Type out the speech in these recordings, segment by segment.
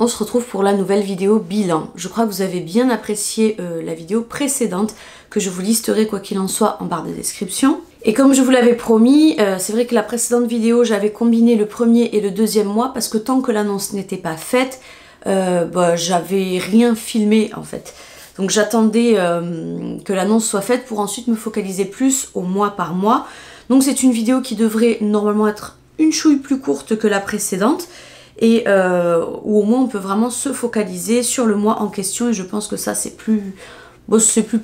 on se retrouve pour la nouvelle vidéo bilan. Je crois que vous avez bien apprécié la vidéo précédente, que je vous listerai quoi qu'il en soit en barre de description. Et comme je vous l'avais promis, c'est vrai que la précédente vidéo, j'avais combiné le premier et le deuxième mois, parce que tant que l'annonce n'était pas faite, j'avais rien filmé en fait. Donc j'attendais que l'annonce soit faite pour ensuite me focaliser plus au mois par mois. Donc c'est une vidéo qui devrait normalement être une chouille plus courte que la précédente, et où au moins on peut vraiment se focaliser sur le mois en question, et je pense que ça c'est plus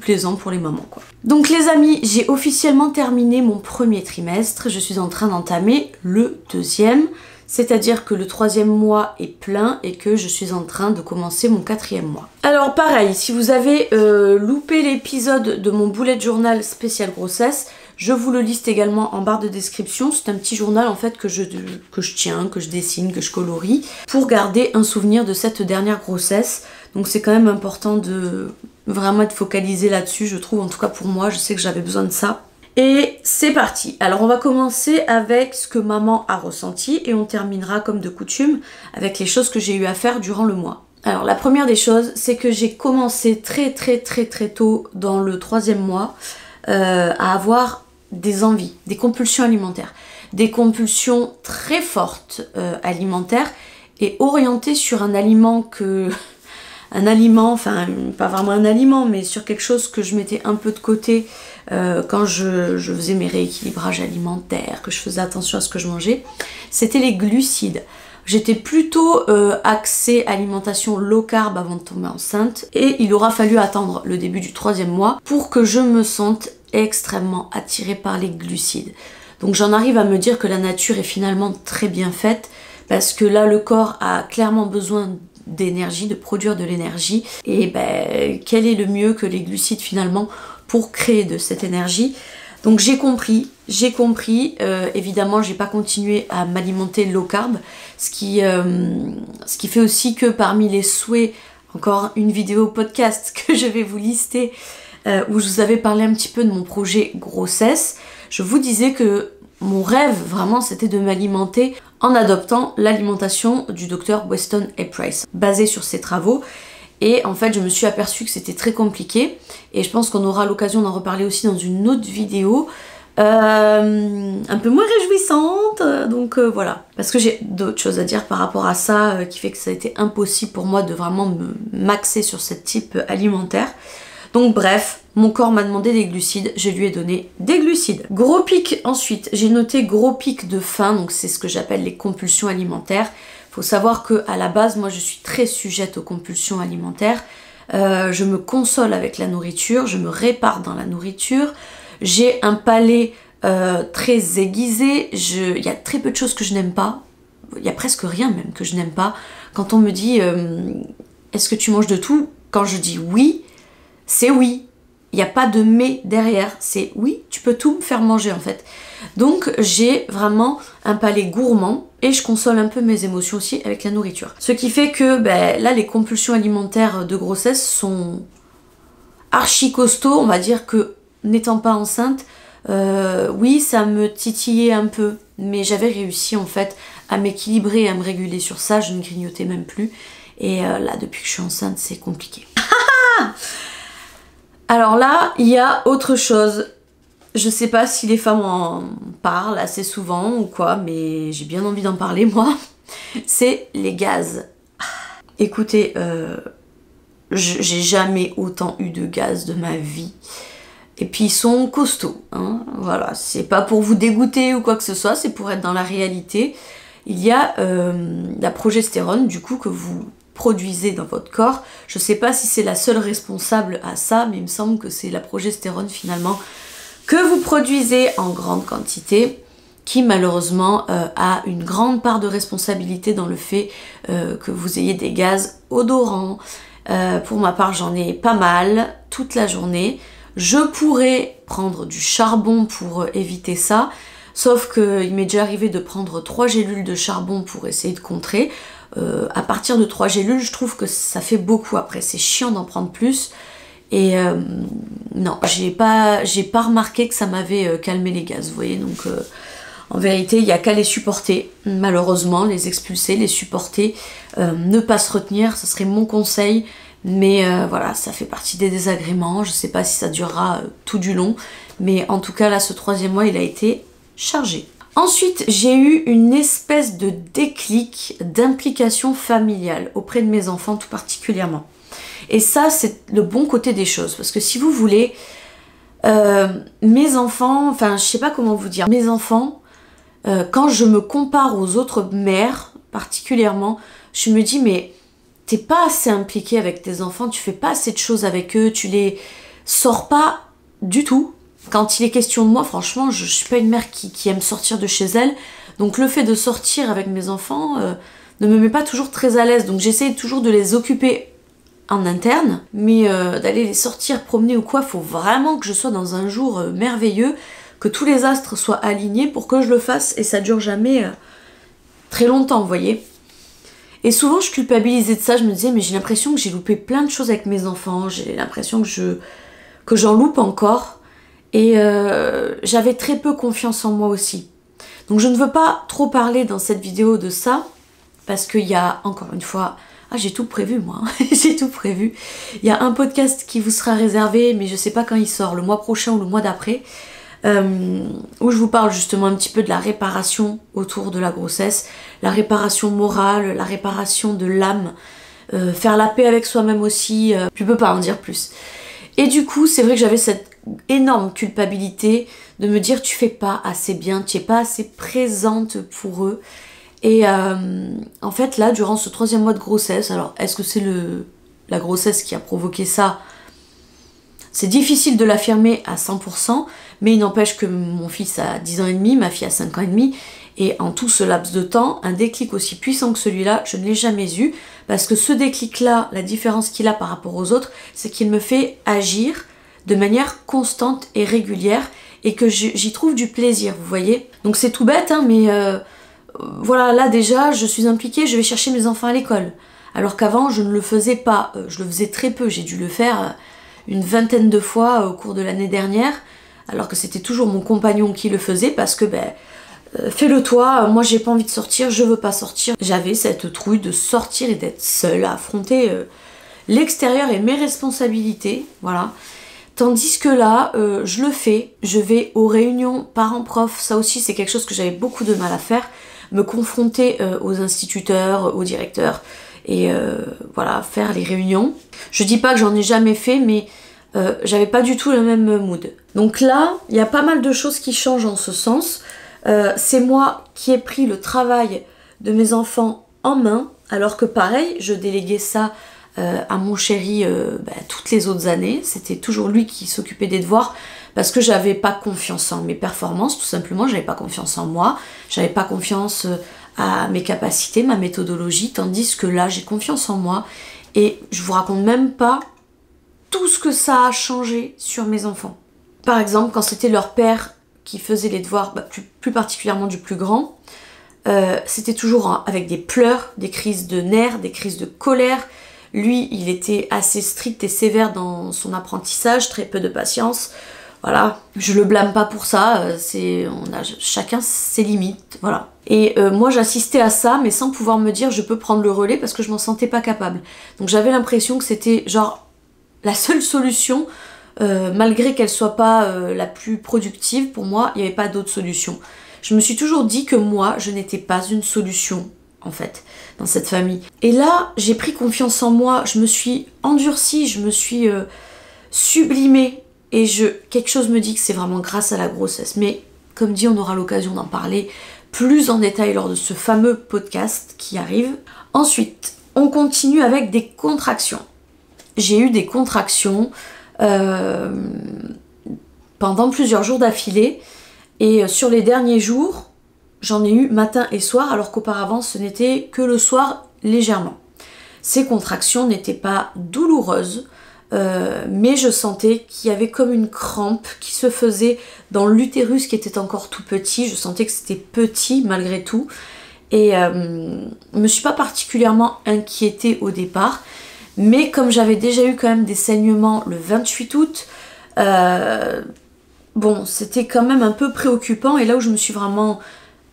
plaisant pour les mamans quoi. Donc les amis, j'ai officiellement terminé mon premier trimestre, je suis en train d'entamer le deuxième, c'est-à-dire que le troisième mois est plein et que je suis en train de commencer mon quatrième mois. Alors pareil, si vous avez loupé l'épisode de mon bullet journal spécial grossesse, je vous le liste également en barre de description. C'est un petit journal en fait que je tiens, que je dessine, que je colorie pour garder un souvenir de cette dernière grossesse. Donc c'est quand même important de vraiment être focalisé là-dessus, je trouve, en tout cas pour moi, je sais que j'avais besoin de ça. Et c'est parti. Alors on va commencer avec ce que maman a ressenti et on terminera comme de coutume avec les choses que j'ai eu à faire durant le mois. Alors la première des choses, c'est que j'ai commencé très tôt dans le troisième mois à avoir des envies, des compulsions alimentaires, des compulsions très fortes alimentaires et orientées sur un aliment enfin pas vraiment un aliment, mais sur quelque chose que je mettais un peu de côté quand je faisais mes rééquilibrages alimentaires, que je faisais attention à ce que je mangeais, c'était les glucides. J'étais plutôt axée alimentation low carb avant de tomber enceinte, et il aura fallu attendre le début du troisième mois pour que je me sente extrêmement attirée par les glucides. Donc j'en arrive à me dire que la nature est finalement très bien faite, parce que là le corps a clairement besoin d'énergie, de produire de l'énergie, et quel est le mieux que les glucides finalement pour créer de cette énergie. Donc j'ai compris, évidemment j'ai pas continué à m'alimenter low carb, ce qui fait aussi que parmi les souhaits, encore une vidéo podcast que je vais vous lister, où je vous avais parlé un petit peu de mon projet grossesse, je vous disais que mon rêve vraiment c'était de m'alimenter en adoptant l'alimentation du docteur Weston A. Price, basée sur ses travaux. Et en fait je me suis aperçue que c'était très compliqué, et je pense qu'on aura l'occasion d'en reparler aussi dans une autre vidéo un peu moins réjouissante, donc voilà, parce que j'ai d'autres choses à dire par rapport à ça, qui fait que ça a été impossible pour moi de vraiment m'axer sur ce type alimentaire. Donc bref, mon corps m'a demandé des glucides, je lui ai donné des glucides. Gros pic ensuite, j'ai noté gros pic de faim, donc c'est ce que j'appelle les compulsions alimentaires. Faut savoir que à la base, moi je suis très sujette aux compulsions alimentaires. Je me console avec la nourriture, je me répare dans la nourriture. J'ai un palais très aiguisé, il y a très peu de choses que je n'aime pas. Il y a presque rien même que je n'aime pas. Quand on me dit est-ce que tu manges de tout? Quand je dis oui, c'est oui. Il n'y a pas de mais derrière, c'est oui, tu peux tout me faire manger en fait. Donc j'ai vraiment un palais gourmand, et je console un peu mes émotions aussi avec la nourriture. Ce qui fait que là les compulsions alimentaires de grossesse sont archi costauds, on va dire que n'étant pas enceinte, oui ça me titillait un peu, mais j'avais réussi en fait à m'équilibrer et à me réguler sur ça, je ne grignotais même plus, et là depuis que je suis enceinte c'est compliqué. Alors là, il y a autre chose. Je sais pas si les femmes en parlent assez souvent ou quoi, mais j'ai bien envie d'en parler moi. C'est les gaz. Écoutez, j'ai jamais autant eu de gaz de ma vie. Et puis ils sont costauds, hein. Voilà, c'est pas pour vous dégoûter ou quoi que ce soit, c'est pour être dans la réalité. Il y a la progestérone, du coup, que vous produisez dans votre corps. Je sais pas si c'est la seule responsable à ça, mais il me semble que c'est la progestérone finalement que vous produisez en grande quantité, qui malheureusement a une grande part de responsabilité dans le fait que vous ayez des gaz odorants. Pour ma part j'en ai pas mal toute la journée. Je pourrais prendre du charbon pour éviter ça, sauf qu'il m'est déjà arrivé de prendre 3 gélules de charbon pour essayer de contrer. À partir de 3 gélules, je trouve que ça fait beaucoup après, c'est chiant d'en prendre plus. Et non, j'ai pas remarqué que ça m'avait calmé les gaz, vous voyez, donc En vérité, il n'y a qu'à les supporter, malheureusement, les expulser, les supporter, ne pas se retenir, ce serait mon conseil, mais voilà, ça fait partie des désagréments, je sais pas si ça durera tout du long, mais en tout cas là, ce 3e mois, il a été chargé. Ensuite, j'ai eu une espèce de déclic d'implication familiale auprès de mes enfants tout particulièrement. Et ça, c'est le bon côté des choses, parce que si vous voulez, mes enfants, enfin, je sais pas comment vous dire, mes enfants, quand je me compare aux autres mères, particulièrement, je me dis, mais t'es pas assez impliquée avec tes enfants, tu fais pas assez de choses avec eux, tu les sors pas du tout. Quand il est question de moi, franchement, je suis pas une mère qui aime sortir de chez elle, donc le fait de sortir avec mes enfants ne me met pas toujours très à l'aise, donc j'essaie toujours de les occuper en interne, mais d'aller les sortir, promener ou quoi, faut vraiment que je sois dans un jour merveilleux, que tous les astres soient alignés pour que je le fasse, et ça dure jamais très longtemps, vous voyez. Et souvent je culpabilisais de ça, je me disais mais j'ai l'impression que j'ai loupé plein de choses avec mes enfants, j'ai l'impression que j'en loupe encore, et j'avais très peu confiance en moi aussi. Donc je ne veux pas trop parler dans cette vidéo de ça, parce qu'il y a, encore une fois, j'ai tout prévu moi, j'ai tout prévu. Il y a un podcast qui vous sera réservé, mais je sais pas quand il sort, le mois prochain ou le mois d'après, où je vous parle justement un petit peu de la réparation autour de la grossesse, la réparation morale, la réparation de l'âme, faire la paix avec soi-même aussi, je peux pas en dire plus. Et du coup, c'est vrai que j'avais cette énorme culpabilité de me dire tu fais pas assez bien, tu es pas assez présente pour eux. Et en fait là, durant ce 3e mois de grossesse, alors est-ce que c'est la grossesse qui a provoqué ça? C'est difficile de l'affirmer à 100%, mais il n'empêche que mon fils a 10 ans et demi, ma fille a 5 ans et demi, et en tout ce laps de temps, un déclic aussi puissant que celui-là, je ne l'ai jamais eu, parce que ce déclic-là, la différence qu'il a par rapport aux autres, c'est qu'il me fait agir de manière constante et régulière, et que j'y trouve du plaisir, vous voyez. Donc c'est tout bête, hein, mais voilà, là déjà, je suis impliquée, je vais chercher mes enfants à l'école. Alors qu'avant, je ne le faisais pas, je le faisais très peu, j'ai dû le faire une 20aine de fois au cours de l'année dernière, alors que c'était toujours mon compagnon qui le faisait, parce que fais-le toi, moi j'ai pas envie de sortir, je veux pas sortir. J'avais cette trouille de sortir et d'être seule à affronter l'extérieur et mes responsabilités, voilà. Tandis que là, je le fais, je vais aux réunions parents-prof, ça aussi c'est quelque chose que j'avais beaucoup de mal à faire, me confronter aux instituteurs, aux directeurs, et voilà, faire les réunions. Je dis pas que j'en ai jamais fait, mais j'avais pas du tout le même mood. Donc là, il y a pas mal de choses qui changent en ce sens. C'est moi qui ai pris le travail de mes enfants en main, alors que pareil, je déléguais ça à mon chéri toutes les autres années. C'était toujours lui qui s'occupait des devoirs, parce que j'avais pas confiance en mes performances, tout simplement, j'avais pas confiance en moi, j'avais pas confiance à mes capacités, ma méthodologie, tandis que là j'ai confiance en moi, et je vous raconte même pas tout ce que ça a changé sur mes enfants. Par exemple, quand c'était leur père qui faisait les devoirs, plus particulièrement du plus grand, c'était toujours avec des pleurs, des crises de nerfs, des crises de colère. Lui, il était assez strict et sévère dans son apprentissage, très peu de patience. Voilà, je le blâme pas pour ça, on a chacun ses limites, voilà. Et moi j'assistais à ça, mais sans pouvoir me dire je peux prendre le relais, parce que je m'en sentais pas capable. Donc j'avais l'impression que c'était genre la seule solution, malgré qu'elle soit pas la plus productive, pour moi il n'y avait pas d'autre solution. Je me suis toujours dit que moi je n'étais pas une solution en fait dans cette famille. Et là j'ai pris confiance en moi, je me suis endurcie, je me suis sublimée. Et quelque chose me dit que c'est vraiment grâce à la grossesse. Mais comme dit, on aura l'occasion d'en parler plus en détail lors de ce fameux podcast qui arrive. Ensuite, on continue avec des contractions. J'ai eu des contractions pendant plusieurs jours d'affilée. Et sur les derniers jours, j'en ai eu matin et soir, alors qu'auparavant, ce n'était que le soir légèrement. Ces contractions n'étaient pas douloureuses, mais je sentais qu'il y avait comme une crampe qui se faisait dans l'utérus qui était encore tout petit. Je sentais que c'était petit malgré tout, et je me suis pas particulièrement inquiétée au départ, mais comme j'avais déjà eu quand même des saignements le 28 août, bon, c'était quand même un peu préoccupant, et là où je me suis vraiment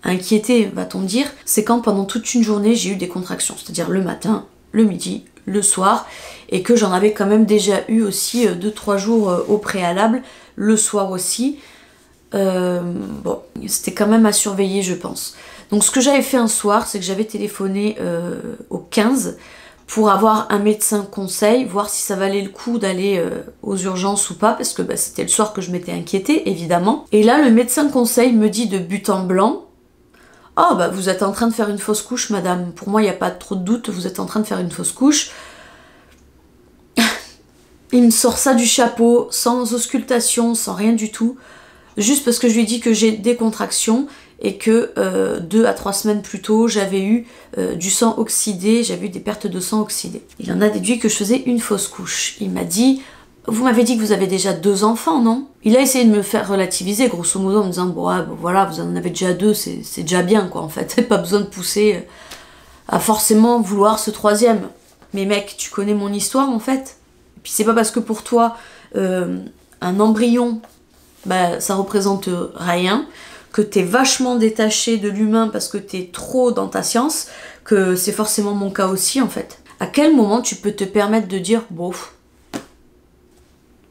inquiétée, va-t-on dire, c'est quand pendant toute une journée j'ai eu des contractions, c'est-à-dire le matin, le midi, le soir, et que j'en avais quand même déjà eu aussi 2-3 jours au préalable, le soir aussi. Bon, c'était quand même à surveiller, je pense. Donc ce que j'avais fait un soir, c'est que j'avais téléphoné au 15 pour avoir un médecin conseil, voir si ça valait le coup d'aller aux urgences ou pas, parce que bah, c'était le soir que je m'étais inquiétée, évidemment. Et là, le médecin conseil me dit de but en blanc, « Oh, bah vous êtes en train de faire une fausse couche, madame. Pour moi, il n'y a pas trop de doute, vous êtes en train de faire une fausse couche. » Il me sort ça du chapeau, sans auscultation, sans rien du tout, juste parce que je lui ai dit que j'ai des contractions et que 2 à 3 semaines plus tôt, j'avais eu du sang oxydé, j'avais eu des pertes de sang oxydées. Il en a déduit que je faisais une fausse couche. Il m'a dit « Vous m'avez dit que vous avez déjà 2 enfants, non ?» Il a essayé de me faire relativiser, grosso modo, en me disant « Bon, ouais, bon voilà, vous en avez déjà 2, c'est déjà bien, quoi, en fait. Pas besoin de pousser à forcément vouloir ce 3e. » Mais mec, tu connais mon histoire, en fait. Et puis c'est pas parce que pour toi, un embryon, bah, ça représente rien, que t'es vachement détaché de l'humain parce que t'es trop dans ta science, que c'est forcément mon cas aussi, en fait. À quel moment tu peux te permettre de dire, bon,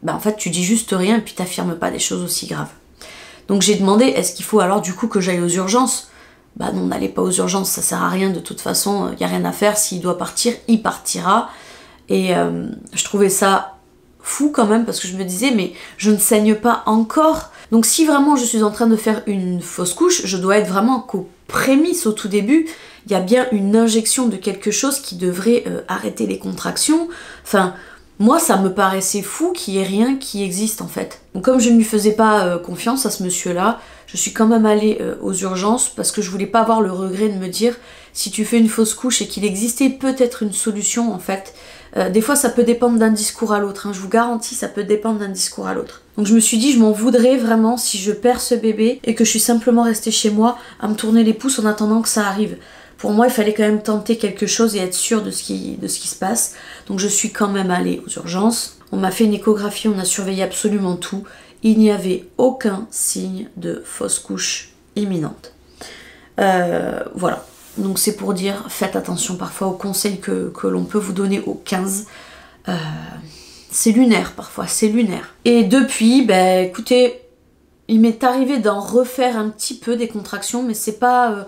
bah en fait tu dis juste rien et puis t'affirmes pas des choses aussi graves. Donc j'ai demandé, est-ce qu'il faut alors du coup que j'aille aux urgences? Bah non, n'allez pas aux urgences, ça sert à rien, de toute façon, y a rien à faire, s'il doit partir, il partira. Et je trouvais ça fou quand même, parce que je me disais, mais je ne saigne pas encore. Donc si vraiment je suis en train de faire une fausse couche, je dois être vraiment qu'aux prémices, au tout début, il y a bien une injection de quelque chose qui devrait arrêter les contractions. Enfin, moi ça me paraissait fou qu'il n'y ait rien qui existe en fait. Donc comme je ne lui faisais pas confiance à ce monsieur-là, je suis quand même allée aux urgences parce que je voulais pas avoir le regret de me dire, si tu fais une fausse couche et qu'il existait peut-être une solution en fait. Des fois ça peut dépendre d'un discours à l'autre, hein, je vous garantis, ça peut dépendre d'un discours à l'autre. Donc je me suis dit, je m'en voudrais vraiment si je perds ce bébé et que je suis simplement restée chez moi à me tourner les pouces en attendant que ça arrive. Pour moi, il fallait quand même tenter quelque chose et être sûre de ce qui se passe. Donc je suis quand même allée aux urgences. On m'a fait une échographie, on a surveillé absolument tout. Il n'y avait aucun signe de fausse couche imminente. Voilà. Donc c'est pour dire, faites attention parfois aux conseils que l'on peut vous donner au 15. C'est lunaire parfois, c'est lunaire. Et depuis, ben écoutez, il m'est arrivé d'en refaire un petit peu des contractions, mais c'est pas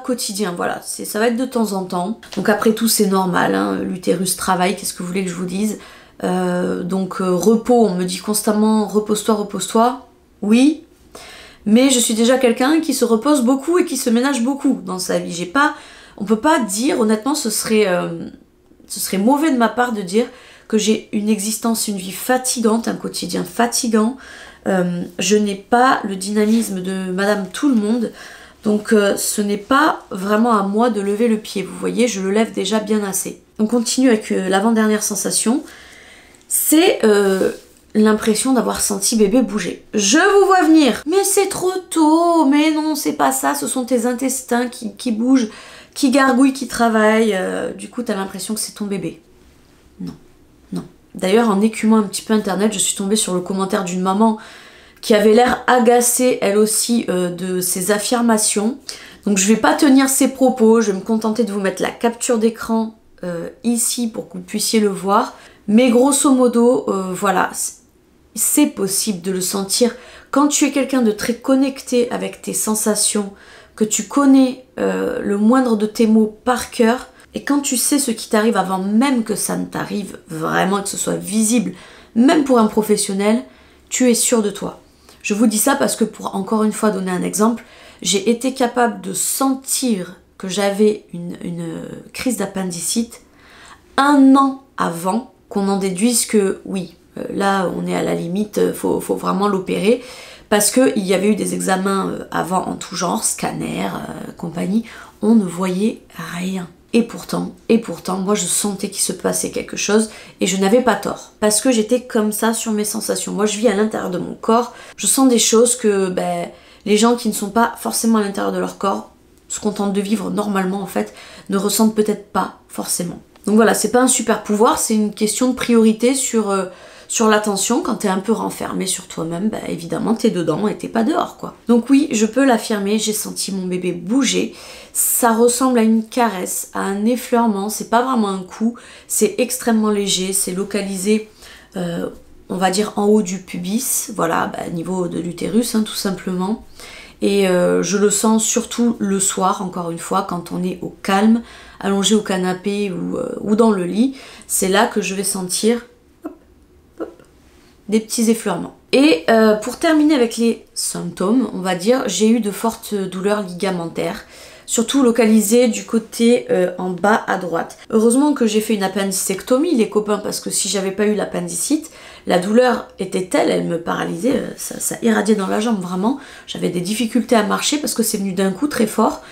quotidien, voilà, ça va être de temps en temps. Donc après tout c'est normal, hein, l'utérus travaille, qu'est-ce que vous voulez que je vous dise. Repos, on me dit constamment repose-toi, repose-toi, oui. Mais je suis déjà quelqu'un qui se repose beaucoup et qui se ménage beaucoup dans sa vie. On peut pas dire, honnêtement, ce serait mauvais de ma part de dire que j'ai une existence, une vie fatigante, un quotidien fatigant. Je n'ai pas le dynamisme de Madame Tout-le-Monde, donc ce n'est pas vraiment à moi de lever le pied. Vous voyez, je le lève déjà bien assez. On continue avec l'avant-dernière sensation. C'est l'impression d'avoir senti bébé bouger. Je vous vois venir. Mais c'est trop tôt. Mais non, c'est pas ça. Ce sont tes intestins qui bougent, qui gargouillent, qui travaillent. Du coup, t'as l'impression que c'est ton bébé. Non, non. D'ailleurs, en écumant un petit peu internet, je suis tombée sur le commentaire d'une maman qui avait l'air agacée, elle aussi, de ses affirmations. Donc je vais pas tenir ses propos. Je vais me contenter de vous mettre la capture d'écran ici pour que vous puissiez le voir. Mais grosso modo, voilà, c'est possible de le sentir. Quand tu es quelqu'un de très connecté avec tes sensations, que tu connais le moindre de tes mots par cœur, et quand tu sais ce qui t'arrive avant même que ça ne t'arrive vraiment, et que ce soit visible, même pour un professionnel, tu es sûr de toi. Je vous dis ça parce que pour encore une fois donner un exemple, j'ai été capable de sentir que j'avais une crise d'appendicite 1 an avant qu'on en déduise que oui, là on est à la limite, faut vraiment l'opérer, parce qu'il y avait eu des examens avant en tout genre, scanner, compagnie, on ne voyait rien. Et pourtant, moi je sentais qu'il se passait quelque chose et je n'avais pas tort. Parce que j'étais comme ça sur mes sensations. Moi je vis à l'intérieur de mon corps, je sens des choses que les gens qui ne sont pas forcément à l'intérieur de leur corps, se contentent de vivre normalement en fait, ne ressentent peut-être pas forcément. Donc voilà, c'est pas un super pouvoir, c'est une question de priorité sur sur la tension, quand t'es un peu renfermé sur toi-même, bah évidemment t'es dedans et t'es pas dehors quoi. Donc oui, je peux l'affirmer, j'ai senti mon bébé bouger. Ça ressemble à une caresse, à un effleurement, c'est pas vraiment un coup, c'est extrêmement léger, c'est localisé, on va dire en haut du pubis, voilà, bah, niveau de l'utérus hein, tout simplement. Et je le sens surtout le soir, encore une fois, quand on est au calme, allongé au canapé ou dans le lit, c'est là que je vais sentir des petits effleurements. Et pour terminer avec les symptômes, on va dire, j'ai eu de fortes douleurs ligamentaires, surtout localisées du côté en bas à droite. Heureusement que j'ai fait une appendicectomie, les copains, parce que si j'avais pas eu l'appendicite, la douleur était telle, elle me paralysait, ça irradiait dans la jambe vraiment. J'avais des difficultés à marcher parce que c'est venu d'un coup très fort.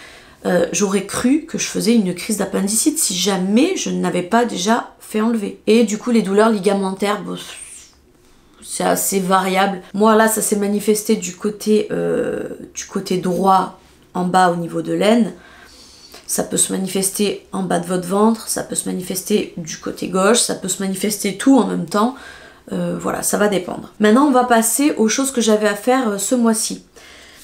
J'aurais cru que je faisais une crise d'appendicite si jamais je ne l'avais pas déjà fait enlever. Et du coup les douleurs ligamentaires, bon, c'est assez variable. Moi là ça s'est manifesté du côté droit en bas au niveau de l'aine. Ça peut se manifester en bas de votre ventre, ça peut se manifester du côté gauche, ça peut se manifester tout en même temps. Voilà, ça va dépendre. Maintenant on va passer aux choses que j'avais à faire ce mois-ci.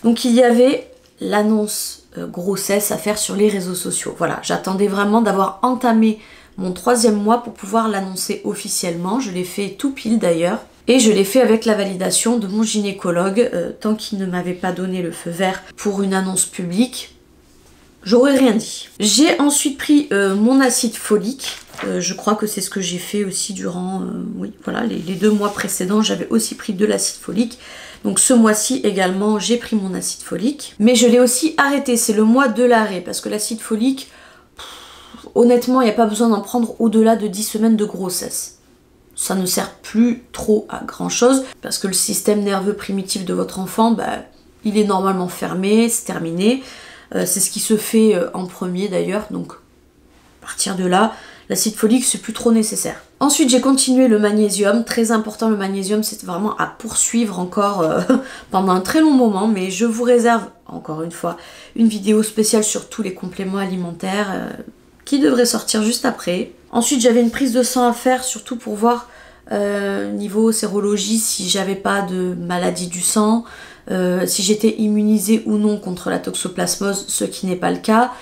Donc il y avait l'annonce grossesse à faire sur les réseaux sociaux. Voilà, j'attendais vraiment d'avoir entamé mon 3e mois pour pouvoir l'annoncer officiellement. Je l'ai fait tout pile d'ailleurs. Et je l'ai fait avec la validation de mon gynécologue. Tant qu'il ne m'avait pas donné le feu vert pour une annonce publique, j'aurais rien dit. J'ai ensuite pris mon acide folique. Je crois que c'est ce que j'ai fait aussi durant oui, voilà, les 2 mois précédents. J'avais aussi pris de l'acide folique. Donc ce mois-ci également, j'ai pris mon acide folique. Mais je l'ai aussi arrêté. C'est le mois de l'arrêt. Parce que l'acide folique, honnêtement, il n'y a pas besoin d'en prendre au-delà de 10 semaines de grossesse. Ça ne sert plus trop à grand chose parce que le système nerveux primitif de votre enfant, bah, il est normalement fermé, c'est terminé. C'est ce qui se fait en premier d'ailleurs, donc à partir de là, l'acide folique c'est plus trop nécessaire. Ensuite j'ai continué le magnésium, très important le magnésium, c'est vraiment à poursuivre encore pendant un très long moment, mais je vous réserve encore une fois une vidéo spéciale sur tous les compléments alimentaires qui devrait sortir juste après. Ensuite j'avais une prise de sang à faire, surtout pour voir niveau sérologie si j'avais pas de maladie du sang, si j'étais immunisée ou non contre la toxoplasmose, ce qui n'est pas le cas.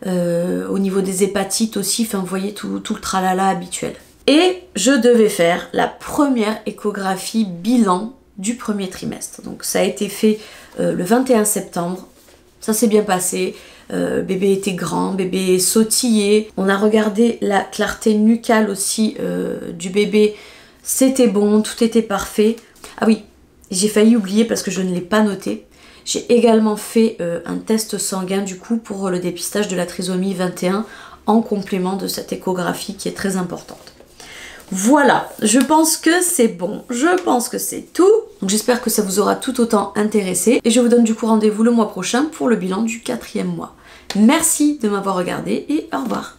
Au niveau des hépatites aussi, enfin vous voyez tout le tralala habituel. Et je devais faire la première échographie bilan du 1er trimestre. Donc ça a été fait le 21 septembre, ça s'est bien passé. Bébé était grand, bébé sautillé. On a regardé la clarté nucale aussi du bébé. C'était bon, tout était parfait. Ah oui, j'ai failli oublier parce que je ne l'ai pas noté. J'ai également fait un test sanguin du coup pour le dépistage de la trisomie 21 en complément de cette échographie qui est très importante. Voilà, je pense que c'est bon, je pense que c'est tout. Donc j'espère que ça vous aura tout autant intéressé et je vous donne du coup rendez-vous le mois prochain pour le bilan du 4e mois. Merci de m'avoir regardé et au revoir.